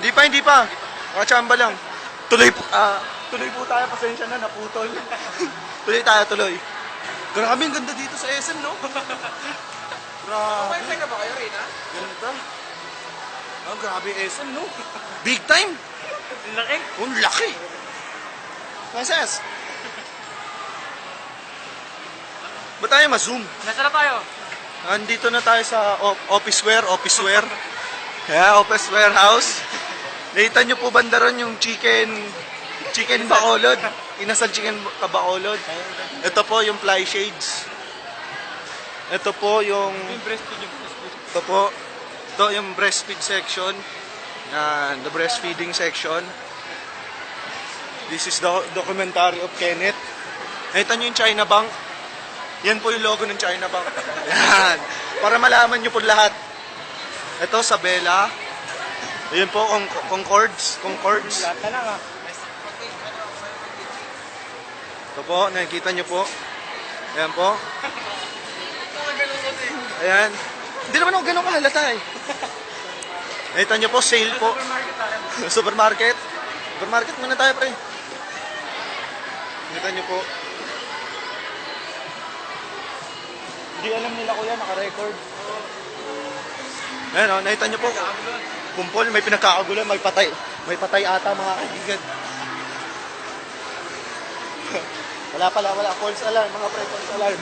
Hindi pa. Nakachamba lang. Tuloy po tayo. Pasensya na, naputol. Tuloy tayo, tuloy. Grabe, ang ganda dito sa SM, no? Grabe. Wi-Fi na ba kayo, Reyna? Ganda. Oh, grabe SM, no? Big time. Laki. Oh, laki. Princess. Ba't tayo ma-zoom? Nasaan na tayo? Andito na tayo sa office wear. Kaya, office warehouse. Nakita nyo po banda ron yung chicken bacolod. Inasal chicken bacolod. Ito po yung fly shades. Ito po yung... Ito po. Ito yung breastfeed section. Yan, the breastfeeding section. This is the documentary of Kenneth. Nakita nyo yung China Bank? Yan po yung logo ng China Bank. Yan. Para malaman nyo po lahat. Ito, Sabela. Ayan po, Concords. Lahat na lang, Ito po, nakikita nyo po. Ayan po. Ayan. Hindi naman ako ganun kahalata eh. Nakita nyo po, sale po. Supermarket. Supermarket muna tayo, pre. Nakita nyo po. Hindi alam nila kuya, naka-record. Ayan o, nakita nyo po. Kumpol, may pinagkakagulan, may patay. May patay ata mga kaibigan. Wala. False alarm, mga pre, false alarm.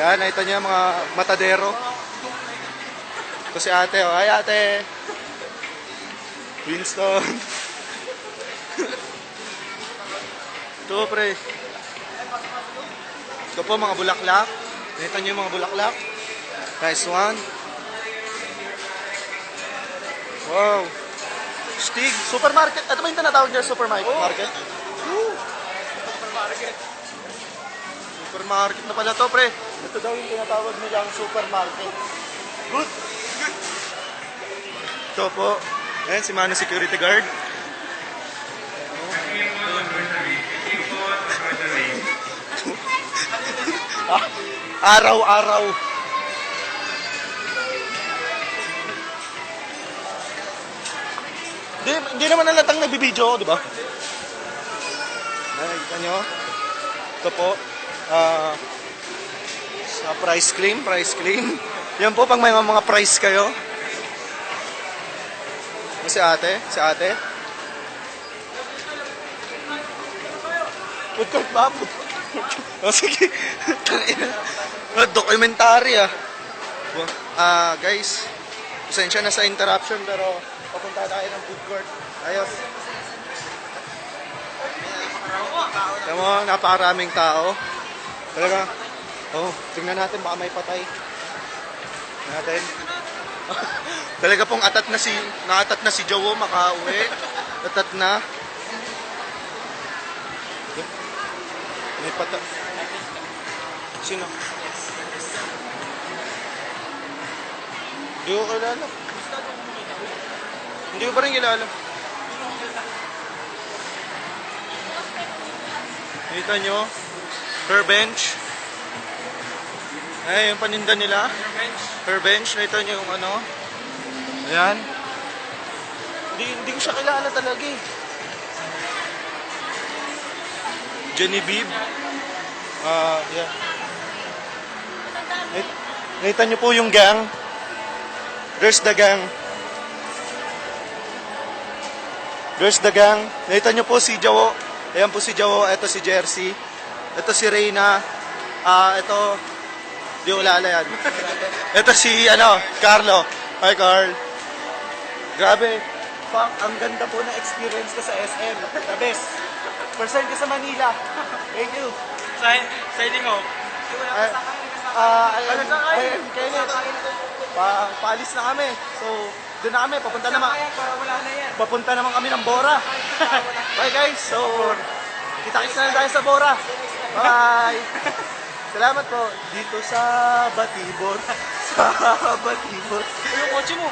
Yan, nakita nyo mga matadero. Ito si ate, oh. Hi ate. Winston. Ito pre. Ito po mga bulaklak. Nakita nyo yung mga bulaklak. Nice one. Wow. Stig. Supermarket. Ito ba yung tinatawag niya supermarket? Market? Supermarket na pala to, pre. Ito daw yung tinatawag nilang supermarket. Good. Ito po. Ayan, si Mano Security Guard. Araw-araw. Hindi naman nalatang nagbibideo ako, di ba? Nakikita nyo? Ito po. Sa price claim. Yan po, pag may mga price kayo. Si ate. Food court ba? O sige. Documentary guys, pasensya na sa interruption pero papunta tayo ng food court. Ayos. Alam mo, napakaraming tao. Talaga. Tingnan natin baka may patay. Natin. Talaga pong naatat na si Jowo makauwi. Atat na. May patay. Sino? Hindi ko kilala. Hindi ko pa rin kilala. Nakita nyo? Her bench. Ay, yung paninda nila. Her bench. Nakita nyo yung ano? Ayan. Hindi ko siya kilala talaga eh. Genevieve. Yeah. Nakita nyo po yung gang. There's the gang. Nakita nyo po si Jawo. Ayan po si Jawo. Ito si Jersey. Ito si Reyna. Ito. Di ulala yan. Ito si Carlo. Hi Carl. Grabe. Ang ganda po na experience ko sa SM. The best. First time ko sa Manila. Thank you. Signing mo. Ayun, Kenneth. Paalis na kami. So, doon na kami. Papunta naman kami ng Bora. Bye guys. So, kita-kits na lang tayo sa Bora. Bye. Salamat po. Dito sa Batibor. Yung kotse mo.